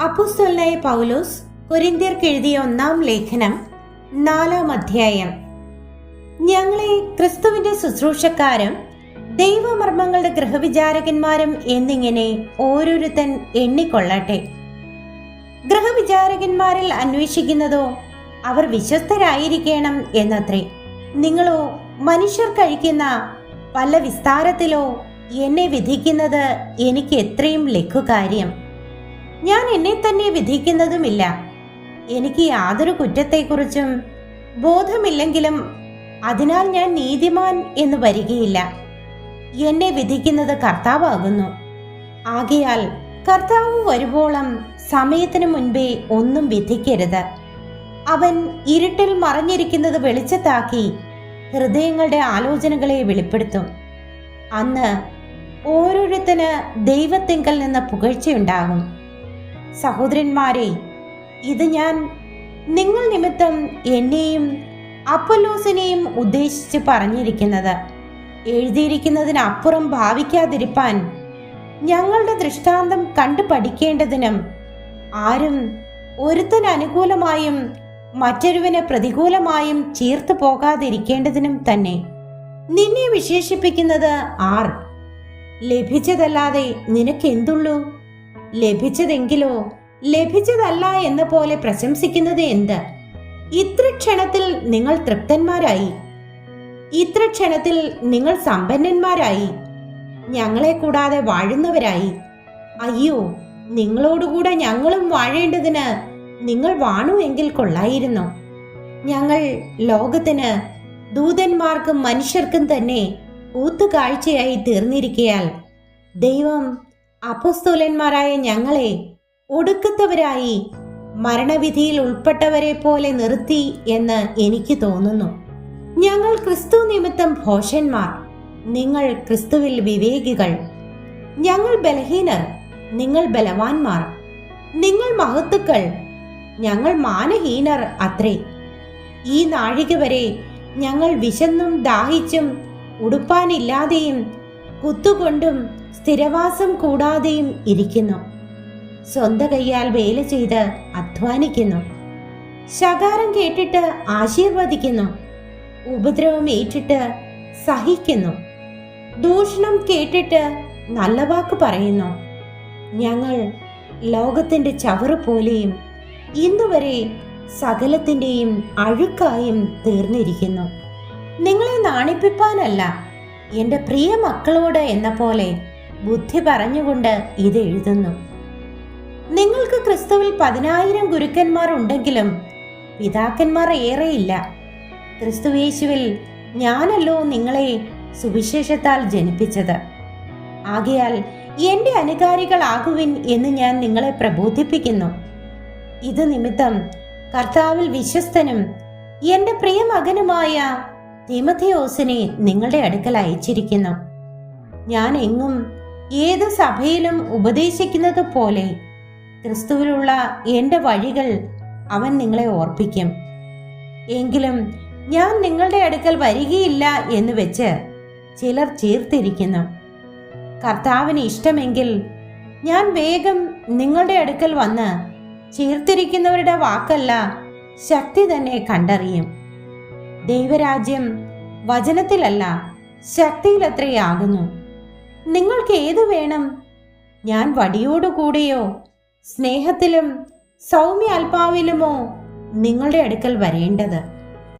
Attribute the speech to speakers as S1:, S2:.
S1: അപ്പോസ്തലനായ പൗലോസ് കൊരിന്ത്യർക്ക് എഴുതിയ 1-ാം ലേഖനം 4-ാം അധ്യായം. ഞങ്ങളെ ക്രിസ്തുവിന്റെ ശുശ്രൂഷക്കാരും ദൈവമർമ്മങ്ങളുടെ ഗൃഹവിചാരകന്മാരും എന്നിങ്ങനെ ഓരോരുത്തൻ എണ്ണിക്കൊള്ളട്ടെ. ഗൃഹവിചാരകന്മാരിൽ അന്വേഷിക്കുന്നതോ അവർ വിശ്വസ്തരായിരിക്കണം എന്നത്രേ. നിങ്ങളോ മനുഷ്യർ കഴിക്കുന്ന പല വിസ്താരത്തിലോ എന്നെ വിധിക്കുന്നത് എനിക്ക് എത്രയും ലഘുകാര്യം. ഞാൻ എന്നെ തന്നെ വിധിക്കുന്നതുമില്ല. എനിക്ക് യാതൊരു കുറ്റത്തെക്കുറിച്ചും ബോധമില്ലെങ്കിലും അതിനാൽ ഞാൻ നീതിമാൻ എന്ന് വരികയില്ല. എന്നെ വിധിക്കുന്നത് കർത്താവാകുന്നു. ആകയാൽ കർത്താവ് വരുവോളം സമയത്തിനു മുൻപേ ഒന്നും വിധിക്കരുത്. അവൻ ഇരുട്ടിൽ മറഞ്ഞിരിക്കുന്നത് വെളിച്ചത്താക്കി ഹൃദയങ്ങളുടെ ആലോചനകളെ വെളിപ്പെടുത്തും. അന്ന് ഓരോരുത്തന് ദൈവത്തിങ്കൽ നിന്ന് പുകഴ്ചയുണ്ടാകും. സഹോദരന്മാരെ, ഇത് ഞാൻ നിങ്ങൾ നിമിത്തം എന്നെയും അപ്പൊല്ലോസിനെയും ഉദ്ദേശിച്ച് പറഞ്ഞിരിക്കുന്നത്. എഴുതിയിരിക്കുന്നതിനപ്പുറം ഭാവിക്കാതിരിപ്പാൻ ഞങ്ങളുടെ ദൃഷ്ടാന്തം കണ്ടു പഠിക്കേണ്ടതിനും ആരും ഒരുത്തന് അനുകൂലമായും മറ്റൊരുവന് പ്രതികൂലമായും ചീർത്തു പോകാതിരിക്കേണ്ടതിനും തന്നെ. നിന്നെ വിശേഷിപ്പിക്കുന്നത് ആർ? ലഭിച്ചതല്ലാതെ നിനക്കെന്തുള്ളൂ? ലഭിച്ചതെങ്കിലോ ലഭിച്ചതല്ല എന്ന പോലെ പ്രശംസിക്കുന്നത് എന്ത്? ഇത്ര ക്ഷണത്തിൽ നിങ്ങൾ തൃപ്തന്മാരായി, ഇത്ര ക്ഷണത്തിൽ നിങ്ങൾ സമ്പന്നന്മാരായി, ഞങ്ങളെ കൂടാതെ വാഴുന്നവരായി. അയ്യോ, നിങ്ങളോടുകൂടെ ഞങ്ങളും വാഴേണ്ടതിന് നിങ്ങൾ വാണു എങ്കിൽ കൊള്ളായിരുന്നു. ഞങ്ങൾ ലോകത്തിന്, ദൂതന്മാർക്കും മനുഷ്യർക്കും തന്നെ കൂത്തുകാഴ്ചയായി തീർന്നിരിക്കയാൽ ദൈവം അപ്പോസ്തലന്മാരായ ഞങ്ങളെ ഒടുക്കത്തവരായി മരണവിധിയിൽ ഉൾപ്പെട്ടവരെ പോലെ നിർത്തി എന്ന് എനിക്ക് തോന്നുന്നു. ഞങ്ങൾ ക്രിസ്തു നിമിത്തം ഭോഷന്മാർ, നിങ്ങൾ ക്രിസ്തുവിൽ വിവേകികൾ. ഞങ്ങൾ ബലഹീനർ, നിങ്ങൾ ബലവാന്മാർ. നിങ്ങൾ മഹത്തുക്കൾ, ഞങ്ങൾ മാനഹീനർ അത്രേ. ഈ നാഴിക വരെ ഞങ്ങൾ വിശന്നും ദാഹിച്ചും ഉടുപ്പാനില്ലാതെയും കുത്തുകൊണ്ടും സ്ഥിരവാസം കൂടാതെയും ഇരിക്കുന്നു. സ്വന്തം കൈയാൽ വേല ചെയ്ത് അധ്വാനിക്കുന്നു. ശകാരം കേട്ടിട്ട് ആശീർവദിക്കുന്നു. ഉപദ്രവം ഏറ്റിട്ട് സഹിക്കുന്നു. ദൂഷണം കേട്ടിട്ട് നല്ല വാക്ക് പറയുന്നു. ഞങ്ങൾ ലോകത്തിന്റെ ചവറ് പോലെയും ഇന്നുവരെ സകലത്തിന്റെയും അഴുക്കായും തീർന്നിരിക്കുന്നു. നിങ്ങളെ നാണിപ്പിപ്പാനല്ല, എൻ്റെ പ്രിയ മക്കളോട് എന്ന പോലെ ബുദ്ധി പറഞ്ഞുകൊണ്ട് ഇത് എഴുതുന്നു. നിങ്ങൾക്ക് ക്രിസ്തുവിൽ 10,000 ഗുരുക്കന്മാർ ഉണ്ടെങ്കിലും പിതാക്കന്മാർ ഏറെയില്ല. ക്രിസ്തുയേശുവിൽ ഞാനല്ലോ നിങ്ങളെ സുവിശേഷത്താൽ ജനിപ്പിച്ചത്. ആകയാൽ എൻ്റെ അനുകാരികളാകുവിൻ എന്ന് ഞാൻ നിങ്ങളെ പ്രബോധിപ്പിക്കുന്നു. ഇത് നിമിത്തം കർത്താവിൽ വിശ്വസ്തനും എൻ്റെ പ്രിയ മകനുമായ തീമോഥെയോസിനെ നിങ്ങളുടെ അടുക്കൽ അയച്ചിരിക്കുന്നു. ഞാൻ എങ്ങും ഏത് സഭയിലും ഉപദേശിക്കുന്നത് പോലെ ക്രിസ്തുവിലുള്ള എൻ്റെ വഴികൾ അവൻ നിങ്ങളെ ഓർപ്പിക്കും. എങ്കിലും ഞാൻ നിങ്ങളുടെ അടുക്കൽ വരികയില്ല എന്ന് വെച്ച് ചിലർ ചീർത്തിരിക്കുന്നു. കർത്താവിന് ഇഷ്ടമെങ്കിൽ ഞാൻ വേഗം നിങ്ങളുടെ അടുക്കൽ വന്ന് ചീർത്തിരിക്കുന്നവരുടെ വാക്കല്ല, ശക്തി തന്നെ കണ്ടറിയും. ദൈവരാജ്യം വചനത്തിലല്ല, ശക്തിയിലത്രയാകുന്നു. നിങ്ങൾക്ക് ഏതു വേണം? ഞാൻ വടിയോടുകൂടെയോ സ്നേഹത്തിലും സൗമ്യ അൽപാവിലുമോ നിങ്ങളുടെ അടുക്കൽ വരേണ്ടത്?